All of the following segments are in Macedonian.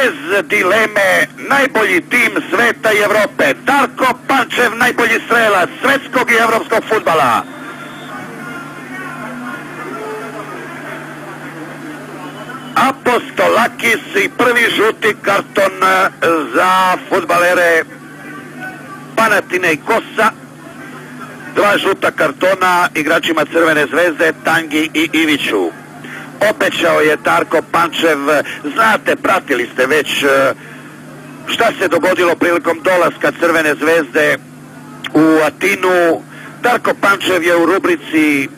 bez dileme najbolji tim sveta i Evrope. Darko Pančev, najbolji strelac svetskog i evropskog fudbala. Apostolakis i prvi žuti karton za fudbalere Panathinaikosa. Dva žuta kartona igračima Crvene zvezde, Tangi i Iviću. Obećao je Darko Pančev, znate, pratili ste već šta se dogodilo prilikom dolaska Crvene zvezde u Atinu. Darko Pančev je u rubrici,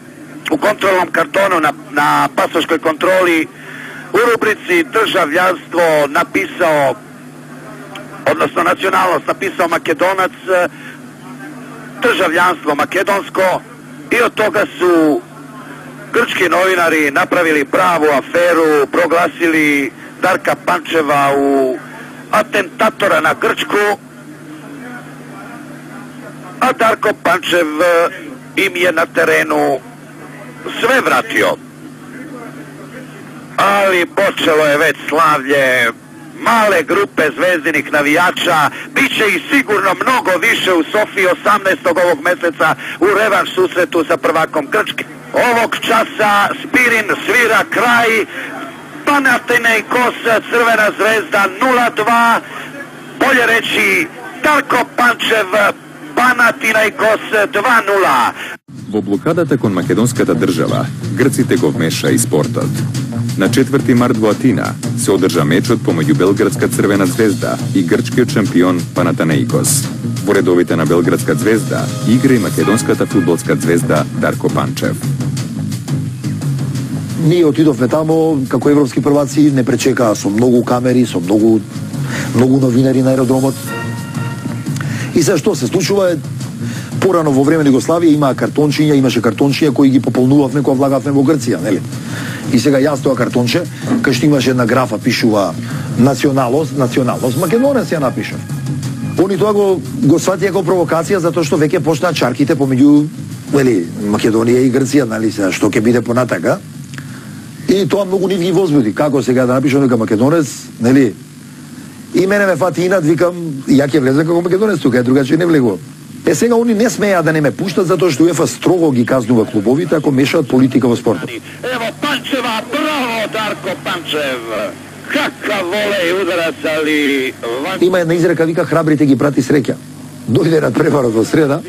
u kontrolnom kartonu na pasoškoj kontroli, u rubrici državljanstvo napisao, odnosno nacionalnost napisao Makedonac, državljanstvo makedonsko, i od toga su grčki novinari napravili pravu aferu, proglasili Darka Pančeva u atentatora na Grčku, a Darko Pančev im je na terenu sve vratio. Ali počelo je već slavlje male grupe zvezdinih navijača. Biće ih sigurno mnogo više u Sofiji 18. ovog meseca u revanš susretu sa prvakom Grčke. Ovog časa Spirin svira kraj, Panathinaikos Crvena zvezda 0-2, bolje reći Darko Pančev Panathinaikos 2-0. Во блокадата кон македонската држава, грците го вмеша и спортот. На 4. март во Атина се одржа мечот помеѓу Белградска Црвена звезда и грчкиот шампион Панатанаикос. Во редовите на Белградска звезда игра и македонската фудбалска звезда Дарко Панчев. Ние отидовме тамо како европски прваци, не пречекаа со многу камери, со многу новинари на аеродромот. И се што се случува е, порано во време на Југославија имаше картончиња кои ги пополнувавме кога влагавме во Грција, нели? И сега јас тоа картонче, кај што имаше една графа пишува националност, македонец ја напишав. Они тоа го сватија како провокација затоа што веќе почнаа чарките помеѓу, нели, Македонија и Грција, нели, што ќе биде понатака. И тоа многу нив ги возбуди. Како сега да напишам дека македонец, нели? И мене ме фати инат, викам, ја ќе влезам како македонец тука, другачи не влегувам. Сега они не смеја да не ме пуштат затоа што УЕФА строго ги казнува клубовите ако мешаат политика во спортот. Ево Панчева, браво Дарко Панчев. Кака волеј ударац, али... Има една изрека, вика, храбрите ги прати среќа. Дојде на преварот во среда,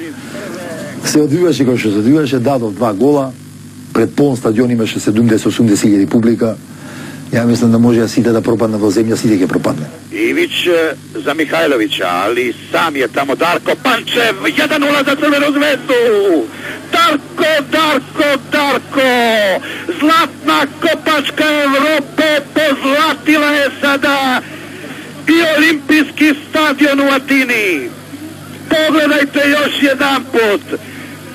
се одвиваше кој што се одвиваше, дадов 2 гола, пред полн стадион имаше 70-80 хиljadi публика. Ја мислам да може сите да пропадне во земја, сите ќе пропадне. Ивич за Михајловиќа, али сам е тамо Дарко Панчев, 1-0 за Црвену звезду. Дарко! Златна копачка Европе, позлатила е сада и Олимписки стадион у Атини. Погледајте још еден пут.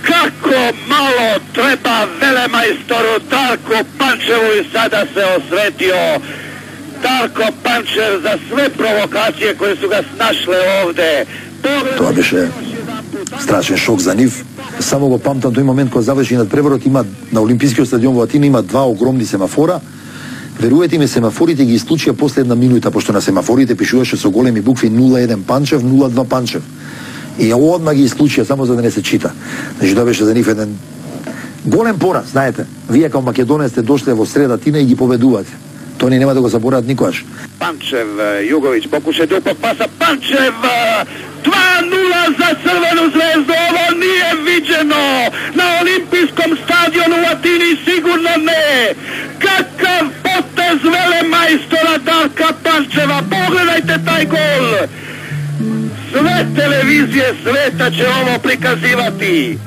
Како мало треба велемајстору Дарко Панчеву и сада се осветио. Дарко Панчев за све провокације кои су го снашле овде. Тоа беше страшен шок за нив. Само го памтам тој момент кога заврши над преварот, има на Олимпискиот стадион во Атина има 2 огромни семафора. Верувате ми, семафорите ги исклучија после 1 минута, пошто на семафорите пишуваше со големи букви 0-1 Панчев, 0-2 Панчев. И одма ги исклучија само за да не се чита. Значи тоа беше за нив еден голем пораз, знаете. Вие како македонец сте дошле во среда Атина и ги победувате. Тоа не нема да го заборават никогаш. Панчев, Југовиќ покуша да попаса. Панчев 2-0 за Црвену звезду. Ово nije viđeno na Olimpijskom stadionu u Atini, sigurno ne. Kakav potez velemajstora Darka Pančeva. Pogledajte taj gol. Sve televizije sveta će ovo prikazivati.